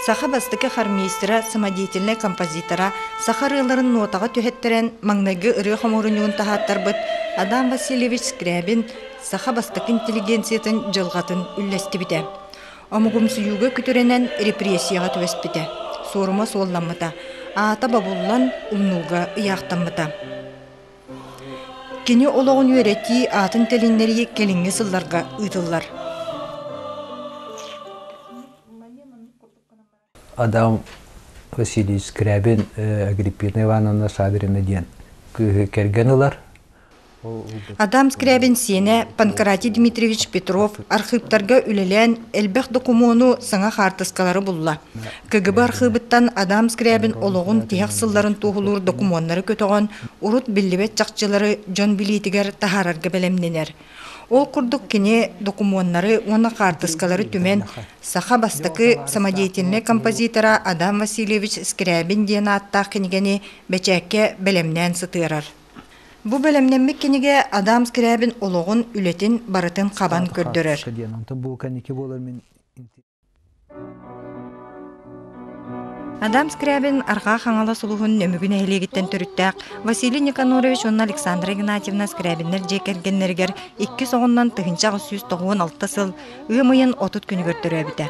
Саха бастыкы хармейстера, самодеятельный композитора, сахарыларын нотаға төһеттерен маңнайгы ыры хоморунуын тахаттарбыт Адам Васильевич Скрябин саха бастыкы интеллигенциятын жылғатын үлләстібіде. Амугум сүйуге күтіренен репрессияға төвеспіде. Сорума солламыта, ата бабуллан умнуға ыяқтамыта. Кені олағын өреті атын телиннері келінгі сылларға ұйтылар. Адам Васильевич Скрябин, Агриппина Ивановна Шадрина ден кергенылар. Адам Скрябин сене Панкратий Дмитриевич Петров архивтарга үлелен элбэх документу саңа хартыскалары булла. КГБ архивыттан Адам Скрябин олоғын тияқ сылларын туғылуыр документтары көтіған урут биллибет чақчылары Джон Билитигер тахарарга белемненер. Ол курдук кене документтары оны хартыскалары түмен саха бастакы самодеятельный композитора Адам Васильевич Скрябин ден аттақ кенегені бәчәкке белемнен сытырар. Бу белемненмек кенеге Адам Скрябин олоғын үлетін барытын қабан көрдірір. Адам Скрябин арға қаңала сұлығын нөмігін әйлегеттен түріттәк Василий Никанорович онна Александра Игнатьевна Скрябиннер жекергеннергер 2 соғыннан 1996 сыл ұйымыйын 30 күні көрдірі өбіті.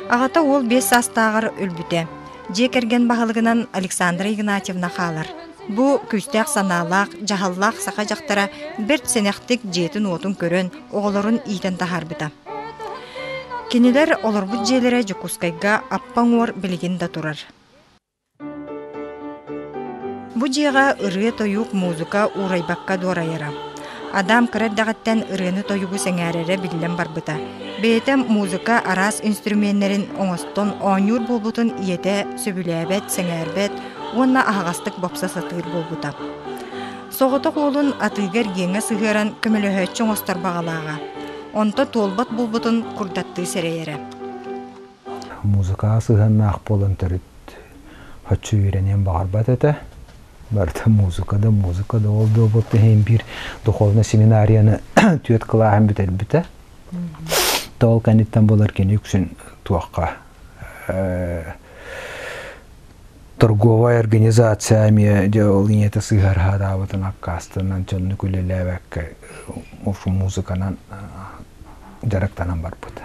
Ағата ол 5 састағыр өлбіті. Жекерген бағылығынан Александра Игнатьевна қалар. Бу күстәк саналақ, жағаллақ сақа жақтара бір сенектік жетін отын көрін, оғылырын ийтен тахар біта. Кенелер олар бұд желері жүкускайға аппан ор білген да тұрар. Бұ жеға ұры тойуқ музыка урайбаққа дорайыра. Адам кірәддағаттен ұрыны тойуғы сәңәрері білден бар бұта. Бейтім музыка арас инструменттерін оңыстон оңюр болбутын иеті сөбіләбет, сәңәрбет, онна ағастық бопса сатыр болбута. Соғытық олын атыгер геңі сығыран көміліхетчің остар бағалаға. Онта толбат болбутын құрдатты сәрейері. Музыка сығанна ақ болын түріт хотчу үйренен бағарбат әті. Барда музыкада олды болты хейм бір духовна семинарияны түйет қылағын бітер біті. Тол кәнеттен болар кені үксін туаққа торговая организациями делали это сыгар да вот на кастан чонны күлеләвәк ошу музыканан директанан барбыт.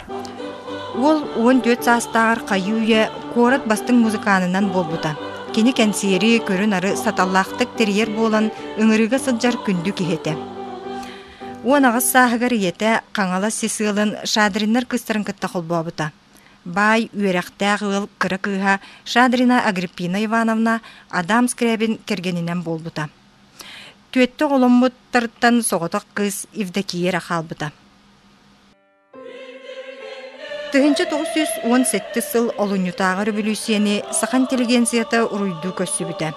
Ол 14 састагар каюя корат бастың музыканынан болбута. Кени кәнсери көрін ары саталлақтық терьер болан өңірігі сылжар күнді кехеті. Онағыз сағығар ете қаңала сесілін шадриннар кыстырын кітті қолбабыта. Бай үйерақтағы ыл кыры-кыға Шадрина Агриппина Ивановна Адам Скрябин кергенінен болбыта. Түетті олымыттырттан соғытық қыз Евдокиера қалбыта. 1917 сыл олынютағы революцияны сақан интеллигенцията ұруйду көссібіті.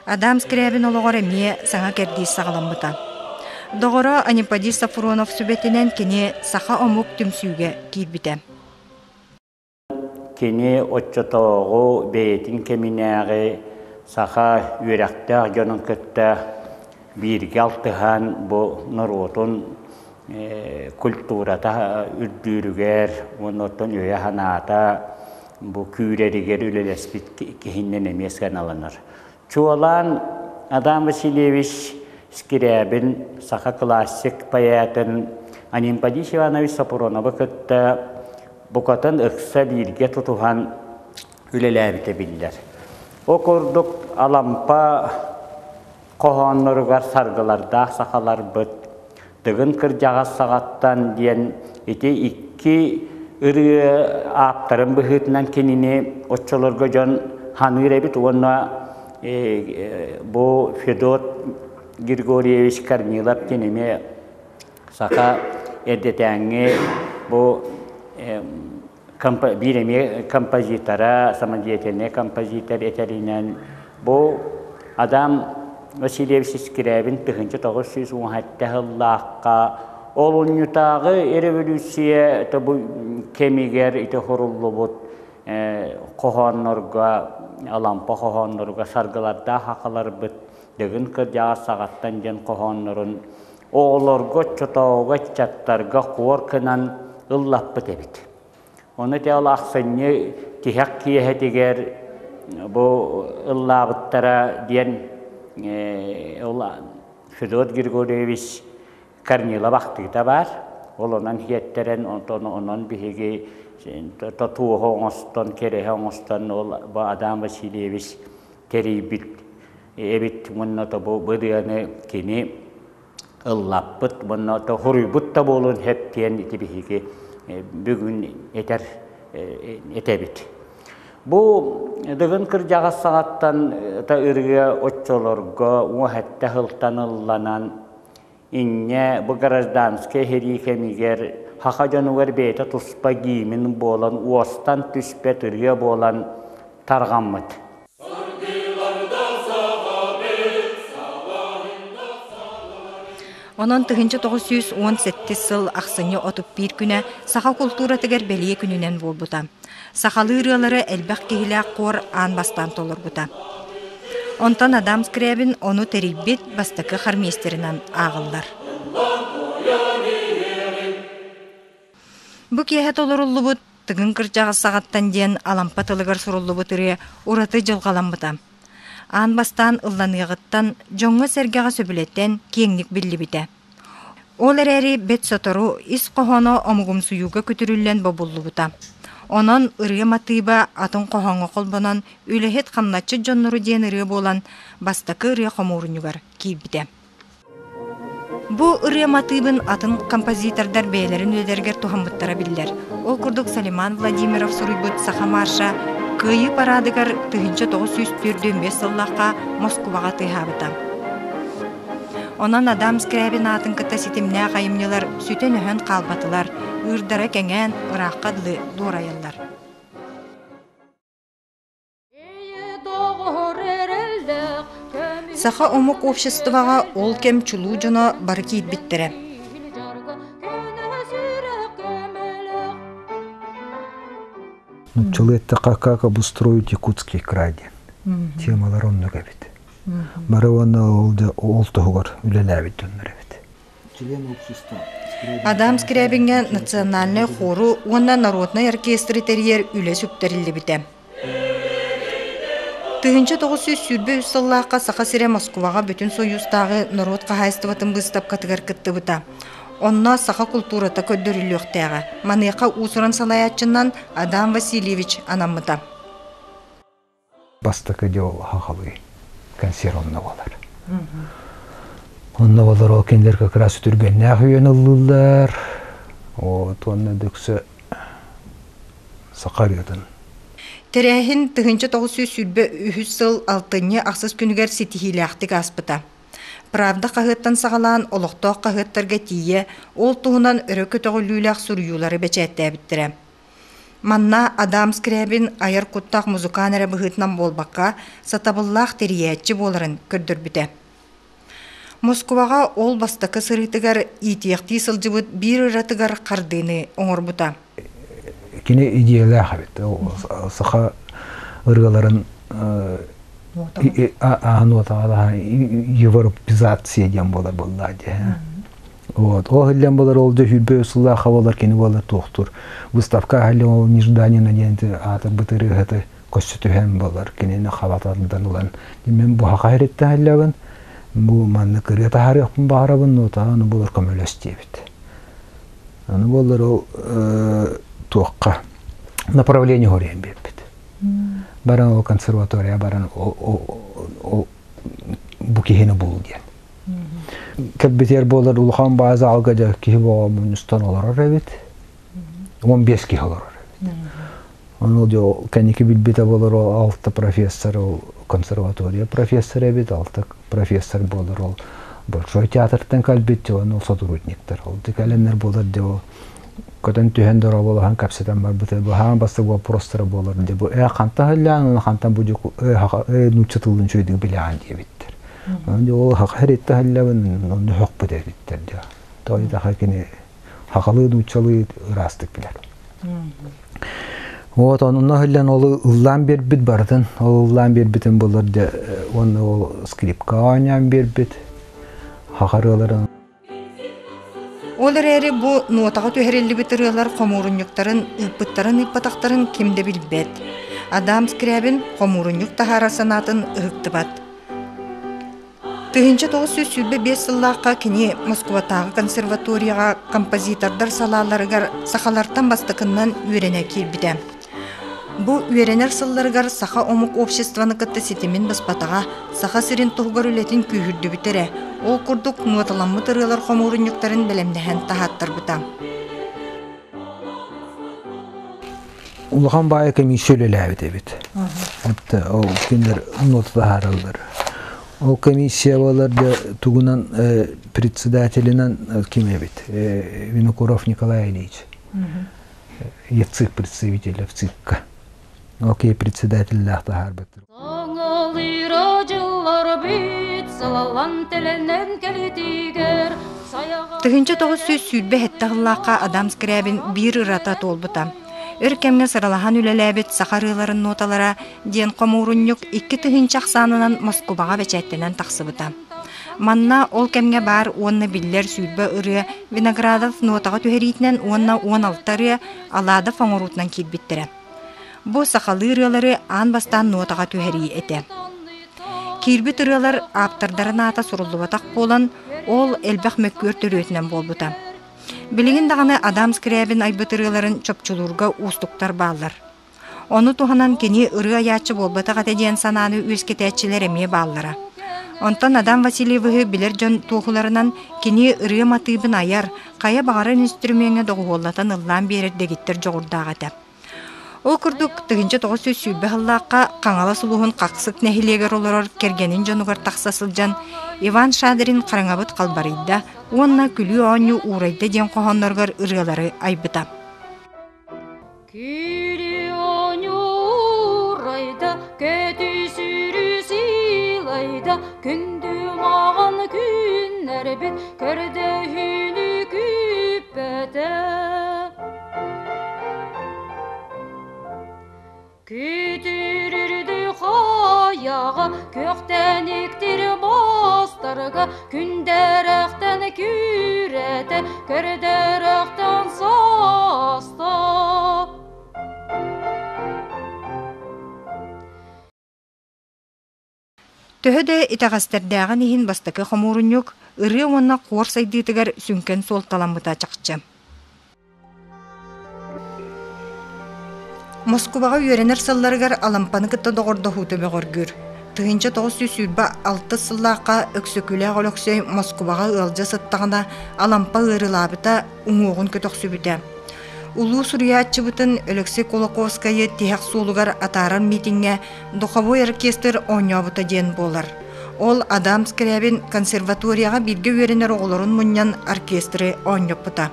Адам Скрябин олығыр әме саңа керді сағаламбыта. Доғыра Анипадий Сафронов сүбетінен кене сақа омук түмсүйге кейбіті. Кені отчатоғу бейтін кеминәғі сақа үйрәқтәғ жонын күтті бірге алтыған бұл нұротын культурата үрдүрүгер, онотон өйе ханата бұл күйрерігер үлелеспит кехіннен емескен алыныр. Чуалан Адам Васильевич Скрябин сақа классик паятын Анипадий Иванович Сафроновы күтті бұқатын ұқса бірге тұтуған үлеләбіте білдер. О көрдік алампа қоғанларығар сарғыларда сақалар бұд. Дығын кір жағас сағаттан дейін ете 2 үрі аптарын бұхытынан кеніне отчылырға жон ханыр әбіт. Онна бұл Федот Григорьевич Корнилов кенеме сақа әрдетәңі бұл биреме композитора, самодеятельный композитор етеринен бұл Адам Васильевич Скрябин 1917-лаққа олынютағы революция кемигер хоруллы бұд қоғанларға, алампа қоғанларға сарғыларда хақалар бұд дегін кіржаға сағаттан ден қоғанларын оғыларға чотауға чаттарға қуар кінан ұллап бұд әбіт. Onu da aksanı tihak kiye diğer bu ıllağıttara diyen Fedor Grigoriyevich Karnila vakti da var. Olan hiyetteren onun bihigi tatu hoğustan kere hoğustan bu Adam Vasilyevich teribit evet bununla da bu bıdığını kini ıllapıt bununla da hurubut da bolun hep diyen bihigi bugün etebit. Bu dığın kırjağı sağattan da ırgı otçolorga o hatta hıltanıllanan inne bu grazdanske heri kemiger haka canıvar beyta tuspa giyimin bolan uostan tüspet ırgı bolan targamıt. Onun 1918 yıl aksını otup bir güne saha kultura teger beliye gününen bolbuta. Sahalı ırıları elbək kehilak kor an bastan tolur buta. Ondan Adam Scriabin onu teribit bastakı harmesterinden ağıllar. Bu kehet olurullu bud, tıgın kırcağı sağattan diyen alampatılıgar surullu butırıya uratı jılgalan buta. An bastan ıllanıgıttan, jonga sergağa söbületten kenglik billi bite. Olar eri bet sotoru is qohono omugum suyuga kütürüllen bobullu buta. Onun ırıya matıba atın qohonga kolbanan ülehet kamnatçı jonnuru diyen ırıya bolan bastakı ırıya qomurunyugar kibite. Bu ırıya matıbın atın kompozitordar beylerin öderger tuhambuttara biller. O kurduk Saliman Vladimirov suruybut saha marşa kıyı paradıgar 1945 yıllıqqa Moskvaga tıyhabıta. Ondan Adam Scriabin atın kıta sitimne qayımnılar süten öhön kalbatılar, ırdara kengen ıraqadlı durayıllar. Saha omuk обществоға ол кем чулу жона бары кейт биттері. Человек как обустроить Якутский край. Темалар он много бит. Баравана олтогор үлеләбит өннәр бит. Член общества. Адам Scriabinге национальный хору уонна народный оркестры терьер үле сүптерилди бите. 1900 сыллаққа сақа сире Москваға бүтін союзтағы народ қағайыстыватын бұстап қатығар кітті бұта. Онна сақа культурата көддөрілі өқтәға. Манеқа усыран салаятчынан Адам Васильевич анамыта. Бастықы де ол хақалы консер онна болар. Онна болар ол кендер көкрас түрген нәғүйен ұлылар. Онна дөксі сақар етін. Терәһин 1903 ел 6 ақсыз күнігер сетихиляқтық аспыта. Правда қағыттан сағалан олықтоқ қағыттарға тие, ол туғынан үрі көтіғіліліғ сүрюлары бәчәтті әбіттірі. Манна Адам Scriabin айыр құттақ музыкан әрі бұғытынан болбаққа сатабыллақ териетчі боларын көрдір біті. Москваға ол бастықы сырытығар итияқти сылжыбыт бір ұратығар қардыны оңыр бұта. Кine идеялар хабит. Саха ыргаларын анотада европизация дем болар боллади. Вот. О хиллен болар олды хүлбө сулла хавалар кини болар тоқтур. Выставка халли ол неждание наденти ата бытыры хаты көсөтөһөн болар кини хаватадан улан. Мен бу хакайретте халлаган бу манны кыры тарихын барабын нота аны болар көмөлөстебит. Аны болар ол тоққа направление горем беппит. Баран ол консерватория, баран ол букихені бол ден. Кәббетер болар улхан базы алғада кихи боға мұныстан олар арабет. 15 кихи олар арабет. Оны ол кәнекі білбеті болар ол 6 профессор, ол консерватория профессор әбет, 6 профессор болар ол большой театртан кәлбетті, ол сотрудниктер. Ол декәленлер болар де ол Көтен түйендер болған капсетен бар бұты. Бұған басты бұл простыры болыр. Бұл қанта ғыллян, қантан бұл нүтчетілдің жөйдің біліған дей біттір. Ол хақы әретті ғыллян, оны хоқ бұды біттір. Тойда хақыны хақылы нүтчалы ұрастық білер. Оның ғыллян ол ұллан бер біт бардың. Ол ұллан бер бітін болыр. Оны ол скрипка ойнан бер біт. Хақарыларын Ол әрі бұ нуатаға түйерелі бітірілер қомурынюктарын, ұппыттарын ұппатақтарын кемді білбет. Адам Скрябин қомурынюк тахара санатын ұғықты бат. 1905 сыллаққа кені Москватағы консерваторияға композитордар салаларығар сақалартан бастықыннан үйрене келбіді. Бұ үйренер сылларығар сақа омық обществаны кітті сетемен баспатаға сақа сирен тұғығар үлетін күйірді бітірі. Ол күрдік нуаталамы тұрғылар қомурынюктарын білімдіген тағаттыр бұтам. Улахан бая комиссия өлеләбет әбет. Әпті ол күндер нотада харалдар. Ол комиссия баларды тугунан председателинан ким әбет? Винокуров Николай Ильич. ЕЦИК представителя в ЦИККа. Окей, председатель лахта харбеттер. Тыгынча тоғыз сөз сүрбе хеттағыллаққа Адам Скрябин бір ырата толбыта. Өркемге сыралахан үлеләбет сақарыларын ноталара ден қомурынюк 2 тыгынчақ санынан Москваға бәчәттенен тақсыбыта. Манна ол кемге бар онна биллер сүрбе ыры Виноградов нотаға түхеритінен онна 16 ыры алады фаңырутынан келбеттірі. Бұ сақалы ырылары ан бастан нотаға түхери еті. Кирбит ырылар аптардарын ата сұрылыбатақ болан ол әлбәқ мөккөр төрөтінен болбыта. Билигин дағаны Адам Скрябин айбытырыларын чопчулурга устуктар баллар. Оны туханан кені ыры аячы болбыта қатеден сананы өскетәтчілер әме баллара. Онтан Адам Васильевығы білер жон туғыларынан кені ыры матыбын аяр, қая бағарын инструменге доғуоллатан ыллан берердегеттер жоғырдағаты. Ол күрдік 1900 сүйбі ғыллаққа қаңала сұлуғын қақсық нәхилегер оларар кергенін жонуғар тақсасылжан Иван Шадырин қараңабыт қалбарыйда, онна күлі оңы урайды ден қоғанларғар ұрғалары айбыта. Күлі оңы урайды, көті сүрі силайды, күнді маған күн әрбет, көрді хүні күппәді. Kütürürdü xayağa, köxtən ektir bastırga, kündərəxtən kürədə, kördərəxtən sasta. Töhödə itağastardağın ihin bastakı xomurunюк, ыры онна қор сайдытыгар сүнкен сол таламыта чақчы. Москваға үйренер сылларығар алампаны кітті доғырды хутыбе ғыргүр. Тығынча 906 сыллаққа өксөкілі ғолөксөй Москваға ылжа сыттағына алампа ырылабыта ұңуғын көтөксі бүті. Улу Сурьячы бұтын Алексей Колоковскайы тияқ суылығар атаран митинге дұқабой оркестр оңя бұта ден болар. Ол Адам Скрябин консерваторияға бірге үйренер оғылырын мұньян оркестры оңя бұта.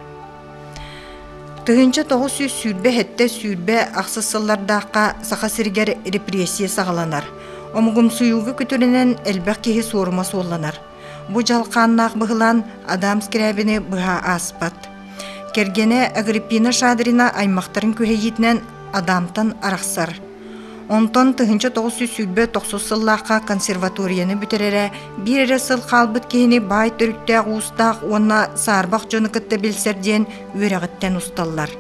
Тыгынча 900 сүрбе хетте сүрбе ақсысыллардаққа сақа сіргер репрессия сағаланар. Омығым сұйуғы күтірінен әлбәқ кеге сорыма солланар. Бұ жалқаннақ бұғылан Адам Скрябини бұға аспат. Кергене Агриппина Шадрина аймақтарын көйетінен адамтан арақсар. Онтон тыгынча 900 сүрбе 90 сыллаққа консерваторияны бүтерері бір сыл қалбыт кейіні бай түріктәқ ұстақ онна сарбақ жоны кітті білсерден өрәғіттен ұсталлар.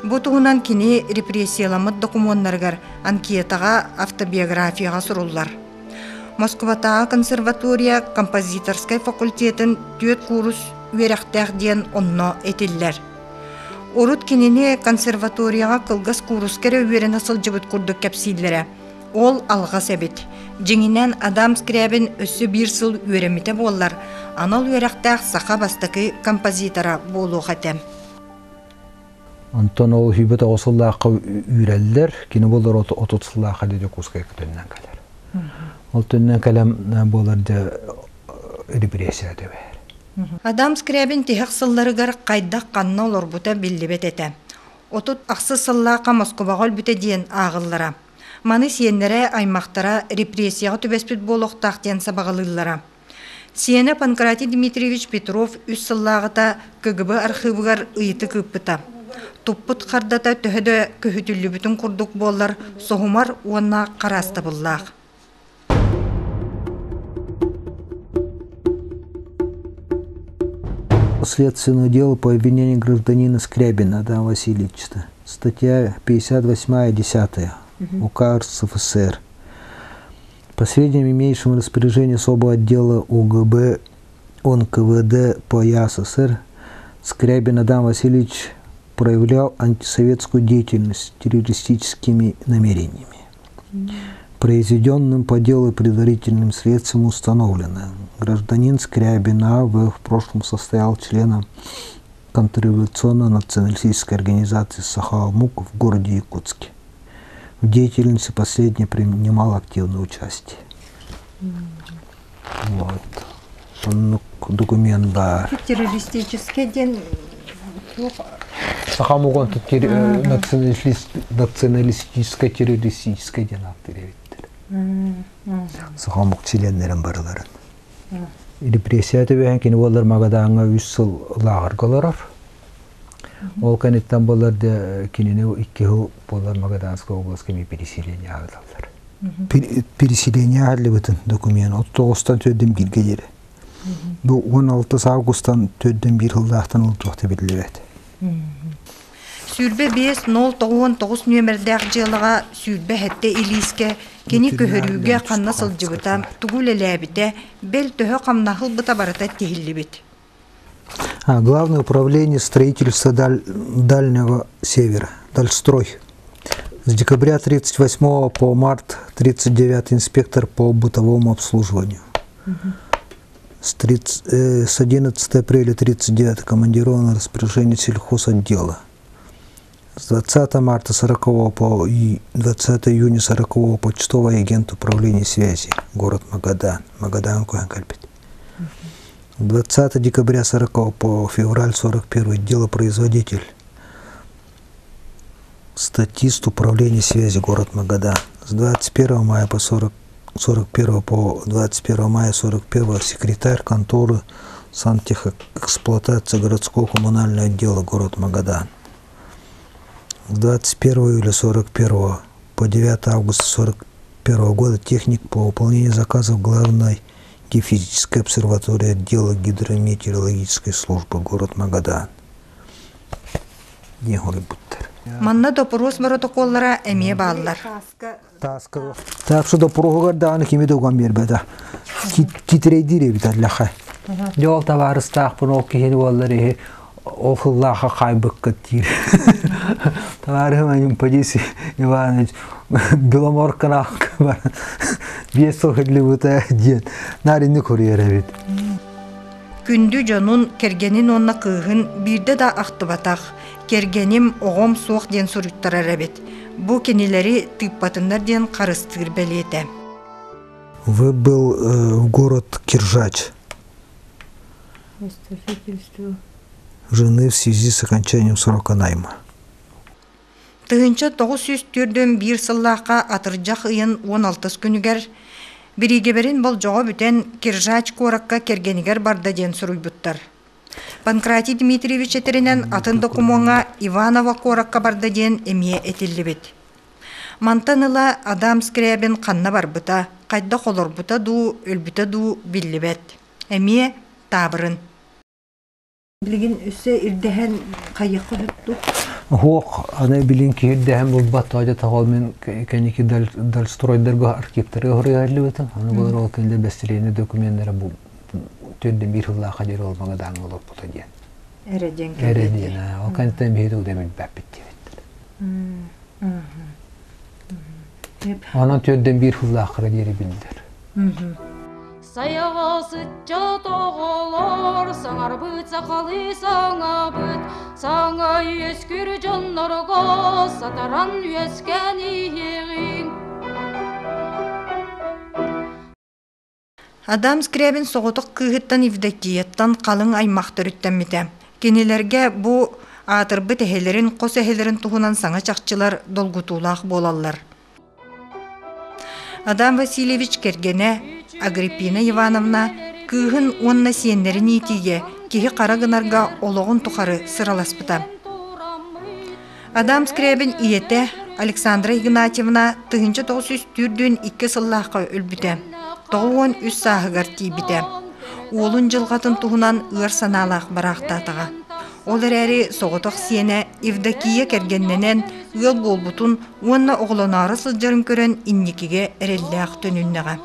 Бұ тұғынан кені репрессияламыд документаргар анкетаға автобиографияға сұрулар. Москватағы консерватория композиторскай факультетін 4 курс өрәқтәқ ден онно етілдер. Орут кенене консерваторияға кылгас курускері өрен асыл жыбыт күрдік кәпсилері. Ол алға сәбет. Жеңінен Адам Скрябин өссі бір сыл өремете боллар. Анал өрәқтәқ сақа бастықы композитора болу қатем. Антон ол хүбет оғысыллаққа үйрәлілер, кені болар 30 сыллаққа деді кускай күтіннен кәлер. Ол түннен кәлем боларды репрессия дөбе. Адам Скрябин тихақ сылларығар қайдақ қанна олар бұта білдебет әті. Отут ақсы сыллақа Москвағал бүте дейін ағыллара. Маны сиенлері аймақтара репрессияға түбеспет болуқтақтен сабағылылара. Сиені Панкратий Дмитриевич Петров үс сыллағыта КГБ архивығар ұйыты күппіта. Туппыт қардата төхеді көхітілі бүтін құрдық болар, соғымар онна қарасты бұллақ. Следственное дело по обвинению гражданина Скрябина Адама Васильевича. Статья 58-10 УК РСФСР. По сведениям, имеющим распоряжение особого отдела УГБ ОНКВД по ЯССР, Скрябин Адам Васильевич проявлял антисоветскую деятельность с террористическими намерениями. Произведенным по делу предварительным следствием установлено. Гражданин Скрябин в прошлом состоял членом контрреволюционно-националистической организации «Сахалмук» в городе Якутске. В деятельности последний принимал активное участие. Вот. Документ, да. Террористический день. Сахалмук он тут националистическая террористическая день авторитет. Сахалмук членлерин барларын. Репрессия төбөһөн кини болар магадаңа 3 жыл лагер каларар. Ол канеттан боларда кинене 2 жыл болар Магаданск областыми переселение алдылар. Переселение алыбытын документ 39-тан төддөн бирге жери. Бу 16 августтан төддөн бир жылдактан ултукта белилет. Сүрбе 5-0-9 нөмірдәк жылыға сүрбе хәтті илиске, кені көхірүүге қанна сылжыбыта, тугул әләбіте, бел төхі қамнақыл бұта барата тегілі бет. Главное управление строительства Дальнего Севера, Дальстрой. С декабря 38 по март 39 инспектор по бытовому обслуживанию. С 11 апреля 39 командировано распоряжение сельхозотдела. С 20 марта 40 по 20 июня 40 почтовый агент управления связи, город Магадан, Магадан Куянкальпит. 20 декабря 40 по февраль 41 делопроизводитель, статист управления связи, город Магадан. С 21 мая по 41 по 21 мая 41 секретарь конторы сантехэксплуатации городского коммунального отдела, город Магадан. С 21 июля 41 по 9 августа 41 года техник по выполнению заказов главной геофизической обсерватории отдела гидрометеорологической службы, город Магадан. Манна допорос протоколлара әме баллар. Так что допорогар даны кеме доган бербеда. Титрейдире битарлаха. Жол табарыстақ бұн ол кехені олары олхыллаға қайбық кеттір. Табары мәнім Падиси Иванович Беломоркан ақы бар. Бес соғырлы бұта ден. Наринді көрер әбет. Күнді жонун кергенин онна кыгын бирде да ақтыбатақ. Кергеним оғым соқ ден сұрыттарар әбет. Бұ кенелері тыппатындар ден қарыстыр бәлеті. Вы был в город Киржач. Жены в связи с окончанием срока найма. Тыгынча 904-ден bir сыллаққа атыржақ ыйын 16 күнігер. Бірегеберін бұл жоғы бүтен Киржач коракка кергенігер барда ден сұруйбыттар. Панкратий Дмитриевич етерінен атын докумонға Иванова коракка барда ден әмие етілі бет. Мантаныла Адам Скрябин қанна бар бұта, қайда қолыр бұта ду, өлбіта ду білі бет. Әмие табырын. Білген үсі ирдіген қайықы хүтті? Хоқ, ана білген ки ирдіген бұл баттайды тағалмен кәнекі дәлстройдарға архивтары ғырғайлы бетін. Аны бұлар ол кәнде бәстелейіне документтері бұл төдден бір жыллаға жер олмаға даңы олып бұта ден. Әрәден кәнде? Әрәден, ол кәнеттен бейді өдемін бәп бітті беттір. Ана төдден бір жыллақыры дері білдір. Саяға сүтча тоғылар, саңар бұт сақалы саңа бұт, саңа өскір жонларға сатаран өскен еғін. Адам Скрябин соғытық күйіттен евдекияттан қалың аймақтыр үттәмметі. Кенелерге бұ атырбы тәхелерін, қос әхелерін тұғынан саңа чақчылар долгутулақ болалар. Адам Васильевич кергене Агриппина Ивановна күйін онна сиенлерін етеге кеге қарағынарға олығын тұқары сыраласпыта. Адам Скрябин иеті Александра Игнатьевна 1904-ден 2 сыллаққа өлбіті. 93 сағығар тейбіті. уолун жылгатын туһунан ыар санаалаах бараахтаатаға. Ол әрі соғытық сиене Евдокия кергенненен ыал болбутун уонна оғлонаары сылжарын көрен инникиге әрелләақ төнүннәға.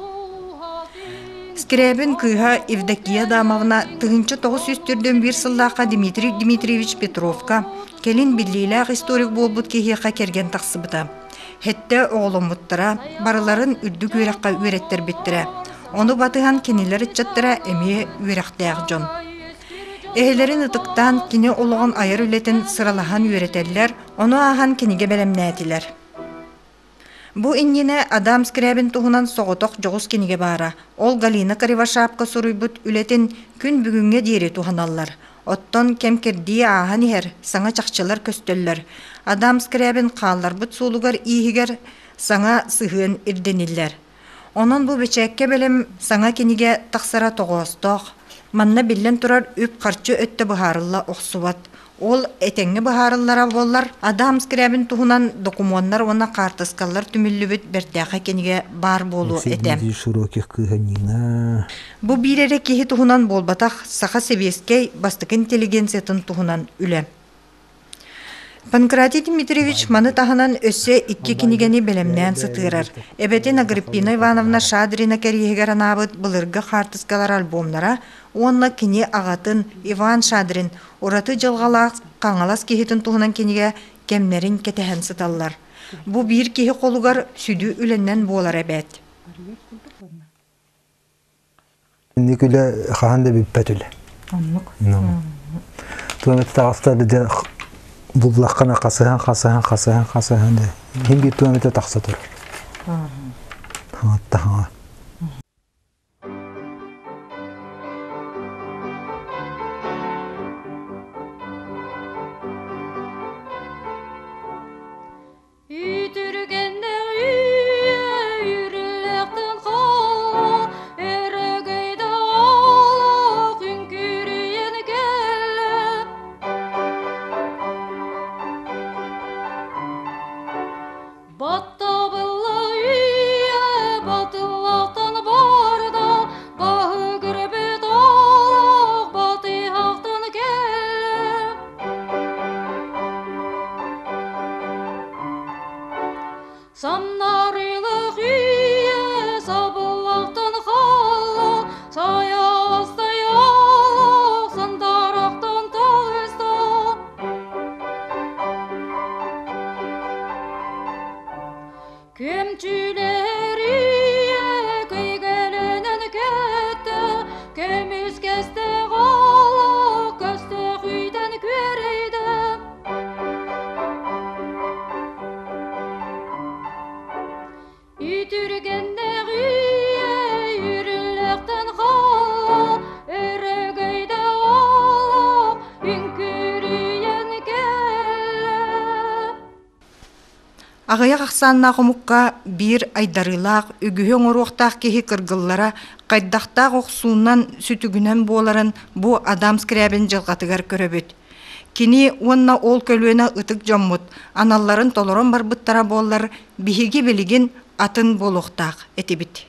Скрябин кыйха Евдокия дамавна тыгынчы 901 сыллааққа Дмитрий Дмитриевич Петровка келин биллиләқ историк болбут кехеқа керген тақсыбыта. Хетте оғломуттара барыларын үрдік үйраққа үйреттер биттірі. Оны батыған кенелер итчаттыра әме үйрақтаяқ жон. Эхелерин ытыктан кини олоғын айыр үлетін сыралахан үйретеллер, оны аған киниге бәлемнәтилер. Бу иннене Адам Скрябин туһунан соғытоқ жоғыз киниге бара. Ол Галина Кривошапка суруйбут үлетін күн бүгінге дейре туһаналлар. Оттон кемкердии аахан ихер, саңа чақчылар көстөллөр. Адам Скрябин қаллар бұт сулугар ийхигер саңа сыхын ирдениллер. Онон бу бечекке белем саңа киниге тақсара тоғостоқ. Манна биллен турар үп қарчы өтті бұхарылла оқсуат. Ол этеңге бұхарыллара боллар. Адам Скрябин туһунан докумоннар оны қартыскалар түміллүбіт бәртәқі кенеге бар болу этем. Бу бирере кехи туһунан болбатақ саха себескей бастық интеллигенциятын туһунан үле. Панкратий Дмитриевич маны таханан өссе икки кинигени белемнән сытырар. Эбетин Агриппина Ивановна Шадрина кәриегер анабыт былырғы қартыскалар альбомнара, онна кини ағатын Иван Шадрин ораты жылғалақ қаңалас кехетін туғынан кениге кемнерин кетәһен сыталлар. Бу бир кехи қолугар сүдү үленнен болар әбәт. Никуле хаханда биппәтүле. Туғанет тағыстады Буллаққана қасыған де. Хем бир туамета тақса тұрар. Хаңатта. Ағая қақсанна қомыққа бір айдарылақ, үгіхен оруқтақ кехи кыргыллара, қайдақтақ оқсуынан сүтігінен боларын бұ Адам Скрябин жылғатығар көрөбіт. Кини онна ол көлуена ытык жоммут, аналларын толорон барбыттара болар, бихиги білігін атын болуқтақ етібіт.